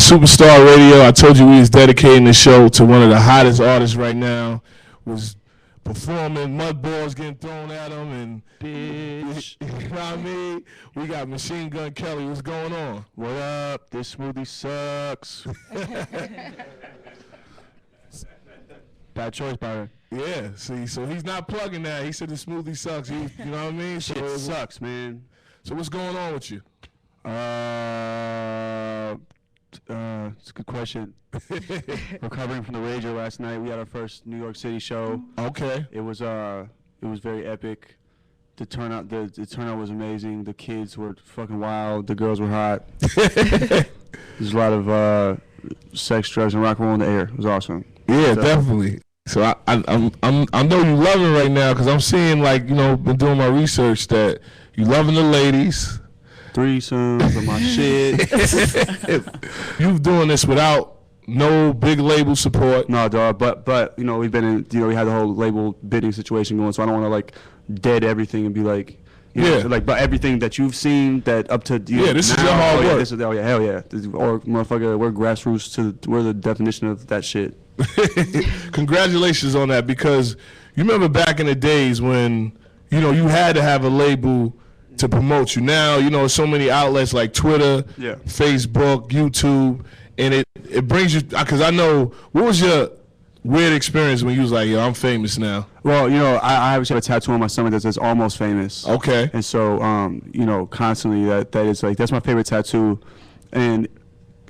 Superstar Radio. I told you we was dedicating the show to one of the hottest artists right now. Was performing, mud balls getting thrown at him, and bitch. You know what I mean? We got Machine Gun Kelly. What's going on? What up? This smoothie sucks. Bad choice, Byron. Yeah, see, so he's not plugging that. He said the smoothie sucks. You know what I mean? So it sucks, man. So what's going on with you? It's a good question. Recovering from the rager last night. We had our first New York City show. Okay. It was very epic. The turnout was amazing. The kids were fucking wild. The girls were hot. There's a lot of sex, drugs, and rock and roll in the air. It was awesome. Yeah, definitely. So I know you loving right now because I'm seeing, like, you know, been doing my research that you loving the ladies. Threesomes and my shit. You've doing this without no big label support. No, dog. But you know, we've been in. You know, we had the whole label bidding situation going. So I don't want to like dead everything and be like, you know, so, like, but everything that you've seen that up to you know, this now, is your hard work. Yeah, this is hell yeah. Or motherfucker, we're grassroots we're the definition of that shit. Congratulations on that, because you remember back in the days when, you know, you had to have a label to promote you. Now, you know, so many outlets like Twitter, Facebook, YouTube, and it brings you, because I know, what was your weird experience when you was like, yo, I'm famous now? Well, you know, I actually have a tattoo on my stomach that says almost famous. Okay. And so, you know, constantly that is like, that's my favorite tattoo. And,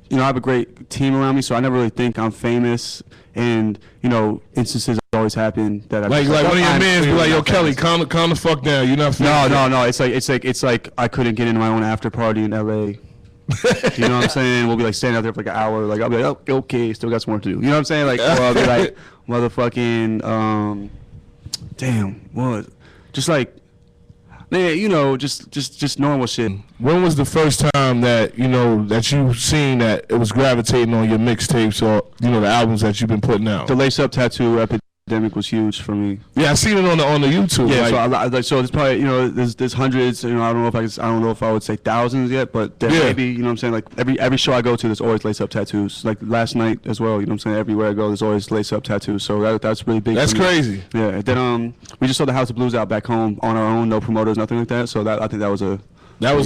you know, I have a great team around me, so I never really think I'm famous. And, you know, instances always happen that I like one of your mans be like, yo, Kelly, calm the fuck down. You're not famous. No. It's like I couldn't get into my own after party in LA. You know what I'm saying? We'll be like standing out there for like an hour. Like I'll be like, oh, okay, still got some work to do. You know what I'm saying? Like, or I'll be like, motherfucking, damn, what? Just like, man, you know, just normal shit. When was the first time that, you know, that you seen that it was gravitating on your mixtapes or, you know, the albums that you've been putting out? The Lace Up Tattoo epidemic was huge for me. Yeah, I seen it on the YouTube. Yeah, like, so there's probably, you know, there's hundreds. You know, I don't know if I would say thousands yet, but there maybe, you know what I'm saying, like every show I go to, there's always Lace Up tattoos. Like last night as well, you know what I'm saying, everywhere I go, there's always Lace Up tattoos. So that's really big. That's crazy. Yeah. And then we just sold the House of Blues out back home on our own, no promoters, nothing like that. So I think that was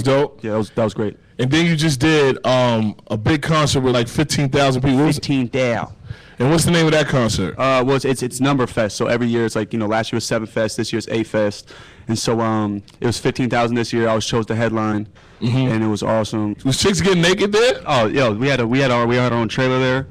dope. Yeah, that was great. And then you just did a big concert with like 15,000 people. 15,000. And what's the name of that concert? Well, it's Number Fest. So every year it's like, you know, last year was 7 Fest, this year's 8 Fest, and so it was 15,000 this year. I was chose to headline, and it was awesome. Was chicks getting naked there? Oh, yo, we had our own trailer there.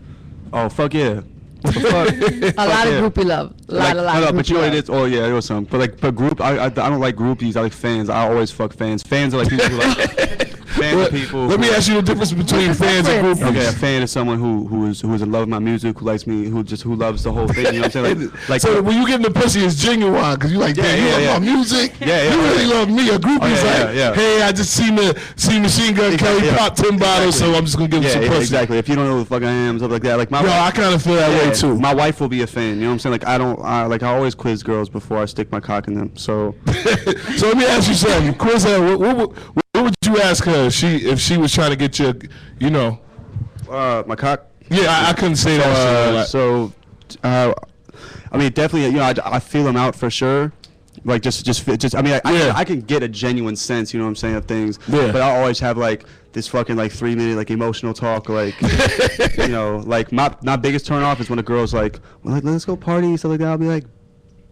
Oh, fuck yeah. What the fuck? A lot of groupie love. A lot of but you know, it is. There was some. But group. I don't like groupies. I like fans. I always fuck fans. Fans are like people who like. Fans are people. Let me ask you the difference between fans and groupies. Okay, a fan is someone who is in love with my music, who likes me, who loves the whole thing. You know what I'm saying? Like so when you get in the pussy, it's genuine because you like, you love my music. Yeah. You really love me. A groupie's hey, I just seen Machine Gun Kelly pop 10 bottles, so I'm just gonna give him some pussy. Exactly. If you don't know who the fuck I am, stuff like that. Like I kind of feel that way too. My wife will be a fan. You know what I'm saying? Like I always quiz girls before I stick my cock in them. So. So let me ask you something. Quiz her. What would you ask her if she was trying to get you, you know? My cock? Yeah, I couldn't say that. I mean, definitely, you know, I feel them out for sure. Like, I mean, I can get a genuine sense, you know what I'm saying, of things. Yeah. But I always have, like, this fucking, like, 3-minute, like, emotional talk, like, you know, like, my biggest turn off is when a girl's like, well, like, let's go party, stuff like that. I'll be like,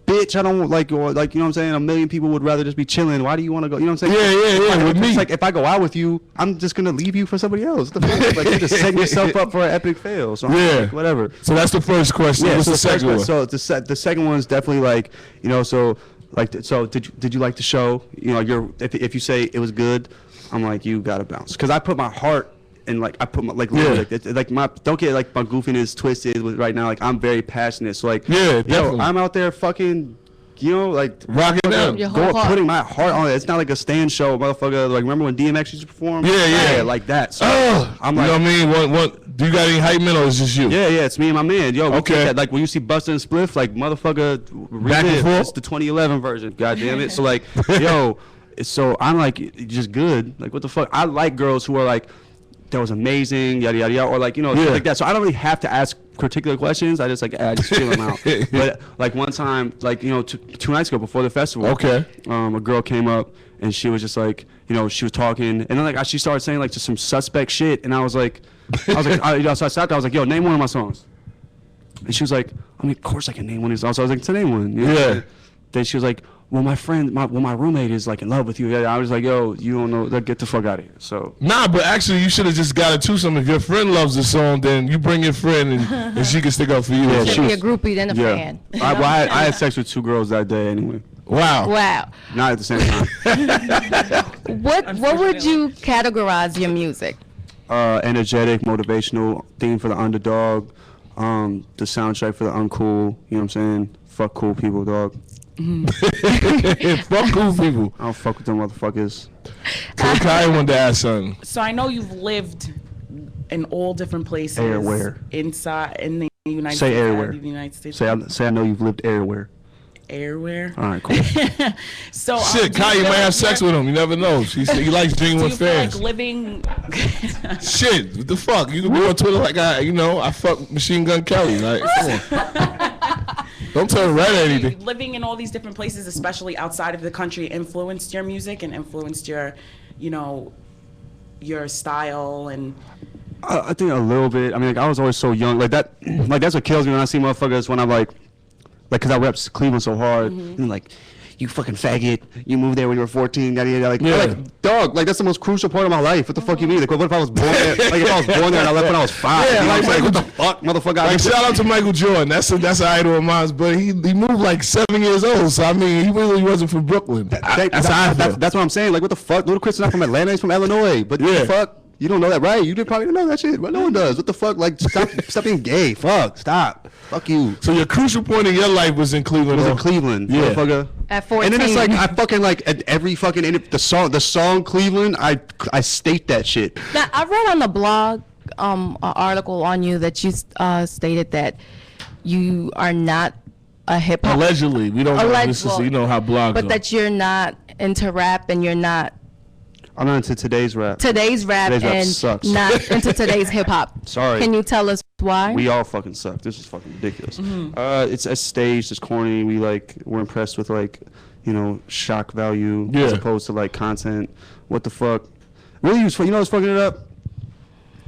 bitch, I don't like, or like, you know what I'm saying? A million people would rather just be chilling. Why do you want to go? You know what I'm saying? Yeah. With me, it's like if I go out with you, I'm just gonna leave you for somebody else. What the fuck? Like you just setting yourself up for an epic fail. So like, whatever. So that's the first question. Yeah. What's the second one? So the second one is definitely like, you know, so did you like the show? You know, if you say it was good, I'm like, you gotta bounce, because I put my heart. And like I put my like don't get like my goofiness twisted with right now. Like I'm very passionate. So like I'm out there fucking, you know, like rocking down, putting my heart on it. It's not like a stand show, motherfucker. Like remember when DMX used to perform? Yeah, like that. So I'm like, you know what I mean? What do you got any hype men or is it just you? Yeah, it's me and my man. Yo, okay. Like when you see Busta and Spliff, like motherfucker, back and forth. It's the 2011 version. God damn it. So like, yo, so I'm like just good. Like what the fuck? I like girls who are like that was amazing, yada yada yada, or like, you know, shit like that. So I don't really have to ask particular questions. I just feel them out. But like one time, like, you know, 2 nights ago before the festival, a girl came up and she was just like, you know, she was talking, and then like she started saying like just some suspect shit, and I was like, so I sat there, I was like, yo, name one of my songs. And she was like, I mean, of course I can name one of these songs. So I was like, to name one. You know? Yeah. Then she was like, well, my roommate is like in love with you. Yeah, I was like, yo, you don't know, like, get the fuck out of here. So nah, but actually, you should have just got a twosome. If your friend loves the song, then you bring your friend and she can stick up for you. Yeah, she be a groupie, then a fan. I had sex with 2 girls that day anyway. Wow. Not at the same time. What would you categorize your music? Energetic, motivational, theme for the underdog, the soundtrack for the uncool. You know what I'm saying? Fuck cool people, dog. Fuck cool people. I don't fuck with them motherfuckers. I wanted to ask something. So I know you've lived in all different places. Everywhere. Inside in the United Say States. everywhere. The United States. Say I know you've lived everywhere. Everywhere. All right, cool. So shit, Kai, might have sex with him. You never know. He likes being with fans. Like living. Shit, what the fuck? You can be on Twitter like I fuck Machine Gun Kelly. Like, come on. Don't turn red at anything. Living in all these different places, especially outside of the country, influenced your music and influenced your, you know, your style and. I think a little bit. I mean, like, I was always so young. Like that. Like that's what kills me when I see motherfuckers when I'm like, because I reps Cleveland so hard, and like, you fucking faggot, you moved there when you were 14, yada yada. Like, like, dog, like that's the most crucial part of my life. What the fuck you mean? Like, what if I was born there? Like, if I was born there and I left when I was 5? Yeah, like what the fuck, motherfucker? Like, shout out to Michael Jordan. That's an idol of mine. But he moved like 7 years old. So I mean, he really wasn't from Brooklyn. That's what I'm saying. Like, what the fuck? Little Chris is not from Atlanta. He's from Illinois. But what the fuck? You don't know that, right? You probably didn't know that shit. But no one does. What the fuck? Like, stop being gay. Fuck. Stop. Fuck you. So your crucial point in your life was in Cleveland. It was in Cleveland. Yeah. Motherfucker. At 14. And then it's like I fucking like at every fucking the song Cleveland. I state that shit. Now I read on the blog an article on you that you stated that you are not a hip hop. Allegedly, we don't know this is, you know how blogs. But that you're not into rap and you're not. I'm not into today's rap. Today's rap sucks. Not into today's hip hop. Sorry. Can you tell us why? We all fucking suck. This is fucking ridiculous. It's staged. It's corny. We're impressed with like, you know, shock value as opposed to like content. What the fuck? Really, you know what's fucking it up?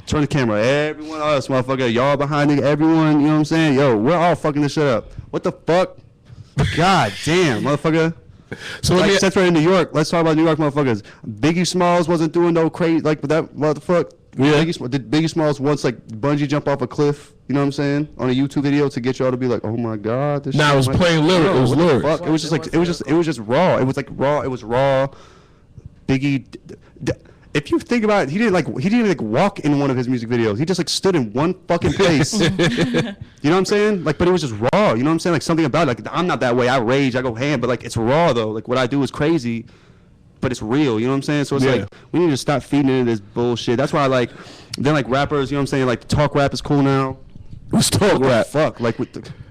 Turn the camera. Everyone else, motherfucker. Y'all behind it. Everyone. You know what I'm saying? Yo, we're all fucking this shit up. What the fuck? God damn, motherfucker. So like, since we're in New York, let's talk about New York motherfuckers. Biggie Smalls wasn't doing no crazy like that. What the fuck? Yeah. Did Biggie Smalls once like bungee jump off a cliff? You know what I'm saying? On a YouTube video to get y'all to be like, oh my god, this. Nah, it was plain lyric. It was lyrics. Fuck? It was just like it was just raw. It was like raw. It was raw. Biggie. If you think about it, he didn't even walk in one of his music videos. He just like stood in one fucking place. You know what I'm saying? Like, but it was just raw. You know what I'm saying? Like something about it. Like I'm not that way. I rage. I go ham. But like it's raw though. Like what I do is crazy, but it's real. You know what I'm saying? So it's like we need to stop feeding into this bullshit. That's why I like then like rappers. You know what I'm saying? Like talk rap is cool now. What's talk rap? Fuck. Like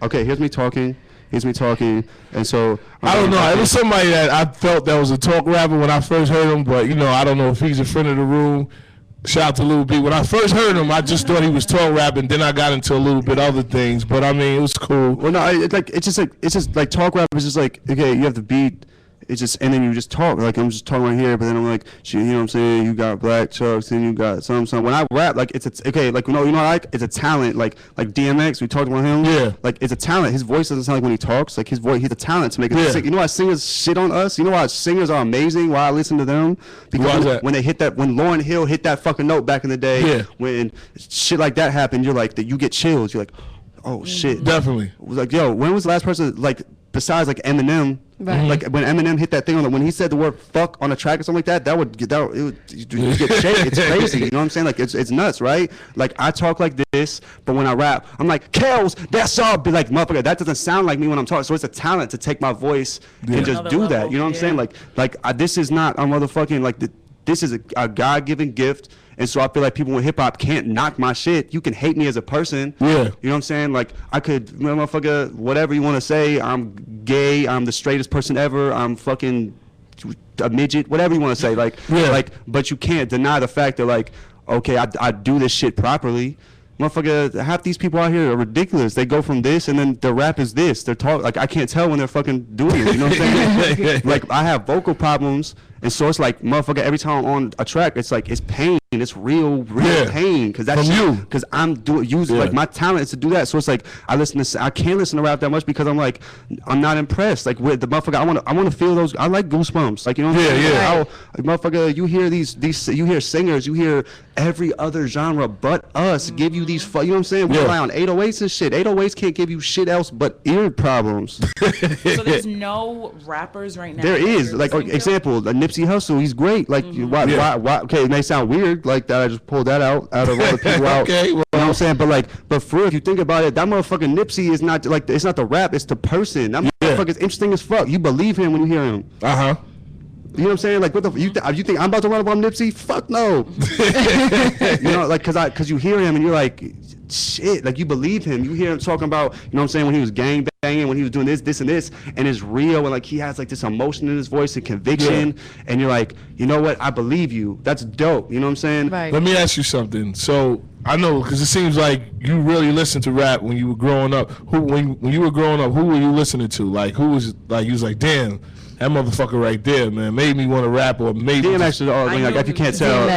okay, here's me talking. And so I don't know. It was somebody that I felt that was a talk rapper when I first heard him, but you know, I don't know if he's a friend of the room. Shout out to Lil B. When I first heard him, I just thought he was talk rapping. Then I got into a little bit other things, but I mean, it was cool. Well, no, it's just like talk rap is just like okay, you have the beat. It's just, and then you just talk, like I'm just talking right here, but then I'm like, you know what I'm saying, you got black chucks, then you got some. When I rap, like, it's okay, like, you know what I like? It's a talent, like DMX, we talked about him. Yeah. Like, it's a talent. His voice doesn't sound like when he talks, like, his voice, he's a talent to make it sick. You know why singers shit on us? You know why singers are amazing, why I listen to them? Because when they hit that, when Lauryn Hill hit that fucking note back in the day, when shit like that happened, you're like, you get chills, you're like, oh, shit. Definitely. It was like, yo, when was the last person, like, besides like Eminem, like when Eminem hit that thing on when he said the word fuck on a track or something like that, you get shaken. It's crazy. You know what I'm saying? Like it's nuts, right? Like I talk like this, but when I rap, I'm like, Kels, that's all. Be like, motherfucker, that doesn't sound like me when I'm talking. So it's a talent to take my voice and just do that. You know what I'm saying? Like this is not a motherfucking like this is a God-given gift. And so I feel like people with hip hop can't knock my shit. You can hate me as a person. Yeah. You know what I'm saying? Like I could, motherfucker, whatever you want to say. I'm gay. I'm the straightest person ever. I'm fucking a midget. Whatever you want to say. Like, but you can't deny the fact that like, okay, I do this shit properly. Motherfucker, half these people out here are ridiculous. They go from this and then their rap is this. They're talk like I can't tell when they're fucking doing it. You know what I'm saying? Like I have vocal problems, and so it's like motherfucker. Every time I'm on a track, it's like it's pain. It's real pain because that's you. Because I'm using like my talent is to do that. So it's like I can't listen to rap that much because I'm like I'm not impressed. Like with the motherfucker, I want to feel those. I like goosebumps. Like you know what I'm saying? Like, motherfucker, you hear these you hear singers, you hear every other genre but us give you these. You know what I'm saying? We rely on 808s and shit. 808s can't give you shit else but ear problems. So there's no rappers right now. There is like example, Nipsey Hussle. He's great. Like why? Okay, it may sound weird like that. I just pulled that out of all the people out. Okay, well, you know what I'm saying? But for real, if you think about it, that motherfucking Nipsey is not like it's not the rap. It's the person. That motherfucker's interesting as fuck. You believe him when you hear him. You know what I'm saying? Like, what the you think I'm about to run up on Nipsey? Fuck no. You know, like, cause you hear him and you're like, shit. Like, you believe him. You hear him talking about, you know what I'm saying, when he was gang banging, when he was doing this and this, and it's real, and like he has like this emotion in his voice and conviction, and you're like, you know what? I believe you. That's dope. You know what I'm saying? Right. Let me ask you something. So I know, because it seems like you really listened to rap when you were growing up. When you were growing up, who were you listening to? Like, who was like, you was like, damn. That motherfucker right there, man, made me want to rap, or made DMX is like if you can't tell,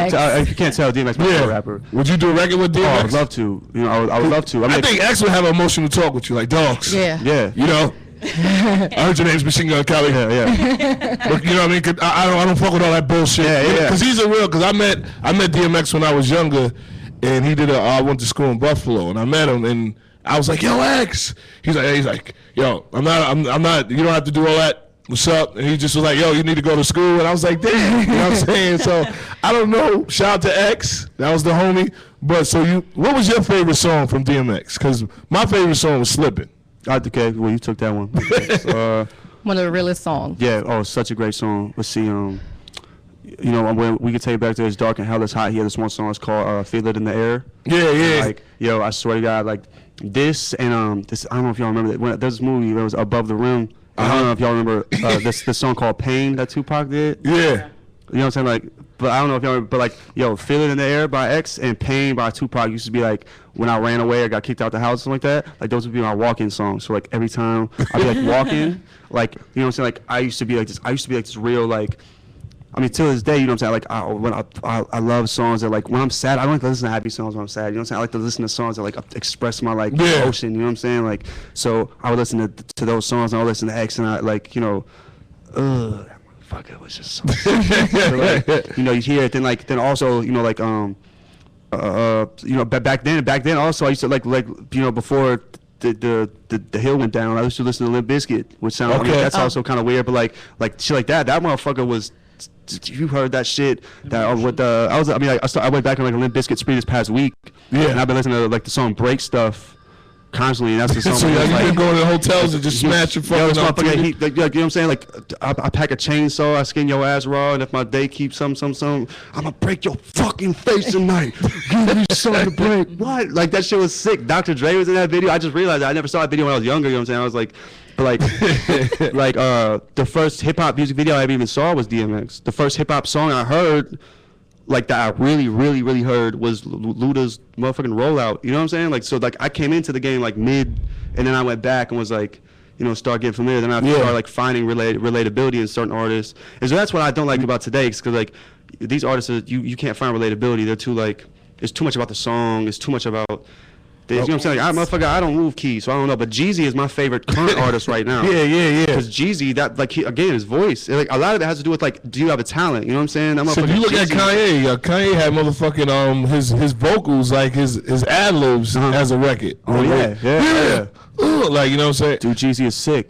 DMX is a rapper. Would you do a record with DMX? Oh, I'd love to. You know, I would love to. I think X would have an emotional talk with you, like dogs. Yeah. You know, I heard your name's Machine Gun Kelly. Yeah. But you know what I mean? 'Cause I don't fuck with all that bullshit. Yeah. Because he's a real. Because I met DMX when I was younger, and he did I went to school in Buffalo, and I met him, and I was like, yo, X. He's like, yo, I'm not. You don't have to do all that. What's up? And he just was like, yo, you need to go to school. And I was like, damn. You know what I'm saying? So, I don't know. Shout out to X. That was the homie. But so what was your favorite song from DMX? Because my favorite song was Slippin'. Okay, well, you took that one. One of the realest songs. Yeah, such a great song. Let's see, you know, when we could take it back to It's Dark and Hell Is Hot. He had this one song, it's called Feel It in the Air. Yeah. Like, yo, I swear to God, like, this and, this, I don't know if y'all remember that. There's this movie that was Above the Rim. I don't know if y'all remember this song called Pain that Tupac did. Yeah. You know what I'm saying? Like, but I don't know if y'all remember, but like, yo, Feel It in the Air by X and Pain by Tupac used to be like, when I ran away or got kicked out the house or something like that, like those would be my walk-in songs. So like every time I'd be like walking, like, you know what I'm saying? Like I used to be like this real like, I mean, till this day, you know what I'm saying? Like, I love songs that, like, when I'm sad, I don't like to listen to happy songs when I'm sad. You know what I'm saying? I like to listen to songs that, like, express my, like, emotion. You know what I'm saying? Like, so I would listen to those songs, and I would listen to X, and I, like, you know, that motherfucker was just so so, like, you know, you hear it, then also, you know, like, you know, back then also, I used to, like, you know, before the hill went down, I used to listen to Limp Bizkit, which sounds, I mean, that's also kind of weird, but, like, shit like that motherfucker was, you heard that shit that with I went back on like a Limp Bizkit spree this past week, and I've been listening to like the song Break Stuff constantly, and that's the song. So you've been going to hotels and just smash your fucking up. Like, you know what I'm saying? Like I pack a chainsaw, I skin your ass raw, and if my day keeps some, I'ma break your fucking face tonight. Give me something to break. What? Like that shit was sick. Dr. Dre was in that video. I just realized that I never saw that video when I was younger. You know what I'm saying? I was like. But like, the first hip hop music video I ever even saw was DMX. The first hip hop song I heard, like that I really heard was Luda's motherfucking Rollout. You know what I'm saying? Like, so like I came into the game like mid, and then I went back and was like, you know, start getting familiar. Then I started like finding relatability in certain artists. And so that's what I don't like about today, because like these artists, you can't find relatability. They're too like, it's too much about the song. It's too much about. You know what I'm saying? Like, motherfucker, I don't move keys, so I don't know. But Jeezy is my favorite current artist right now. Yeah. Because Jeezy, that like again, his voice. Like a lot of it has to do with like, do you have a talent? You know what I'm saying? That so if you look at Kanye. Kanye had motherfucking his vocals, like his ad libs as a record. Oh yeah. Like, you know what I'm saying? Dude, Jeezy is sick.